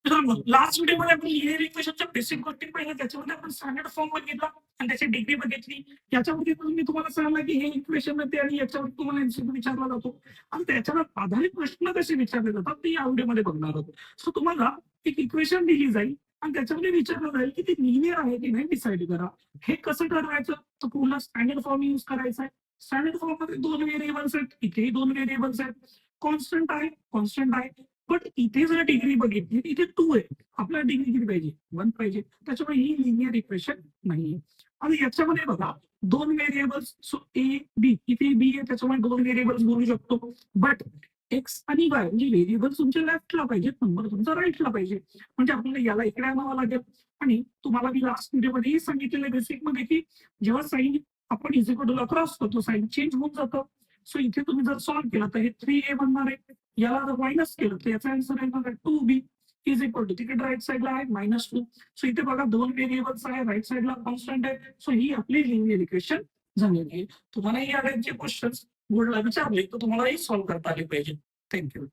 Last व्हिडिओमध्ये आपण linear इक्वेशनच्या बेसिक गोष्टी पाहिल्या, त्याच्यामध्ये आपण स्टँडर्ड फॉर्म बघितला आणि त्याची डिग्री बघितली. याच्यामध्ये पण मी तुम्हाला सांगितलं की हे इक्वेशन येते आणि याच्यावर तुम्हाला एमसीक्यू विचारला जातो आणि त्याच्यावर आधारित प्रश्न कसे विचारले जातात ते या व्हिडिओमध्ये बघणार आहोत. सो तुम्हाला एक इक्वेशन दिली जाईल आणि त्याच्यामध्ये विचारलं जाईल की ते लिनियर आहे की नाही डिसाईड करा. हे कसं ठरवायचं, तर पूर्ण स्टँडर्ड फॉर्म यूज करायचा आहे. स्टँडर्ड फॉर्म मध्ये 2 व्हेरिएबल्स आहेत, इथेही 2 व्हेरिएबल्स आहेत. कॉन्स्टंट आहे. बट इथे जर डिग्री बघितली इथे 2 आहे. आपल्याला डिग्री किती पाहिजे, 1 पाहिजे. त्याच्यामुळे ही लिनियर इक्वेशन नाहीये. आणि याच्यामध्ये बघा 2 व्हेरिएबल्स, सो ए बी, इथे बी आहे त्याच्यामुळे 2 व्हेरिएबल्स बोलू शकतो. बट एक्स आणि वाय म्हणजे व्हेरिएबल्स तुमच्या लेफ्टला पाहिजेत, नंबर तुमचा राईटला पाहिजे. म्हणजे आपल्याला याला इकडे आणावं लागेल. आणि तुम्हाला मी लास्ट व्हिडिओमध्येही सांगितलेलं बेसिक मध्ये की जेव्हा साईन आपण इज इक्वल टू क्रॉस करतो साईन चेंज होऊन जातं. सो इथे तुम्ही जर सॉल्व्ह केलं तर हे 3a बनणार आहे. याला जर मायनस केलं तर याचा आन्सर येणार आहे 2b इज इक्वल टू, तिकडे राईट साईडला आहे -2. सो इथे बघा 2 व्हेरिएबल्स आहे, राईट साईडला कॉन्स्टंट आहे. सो ही आपली लिनियर इक्वेशन झालेली आहे. तुम्हाला या टाईपचे क्वेश्चन्स बोर्डला विचारले तर तुम्हाला हे सॉल्व्ह करता आले पाहिजे. थँक्यू.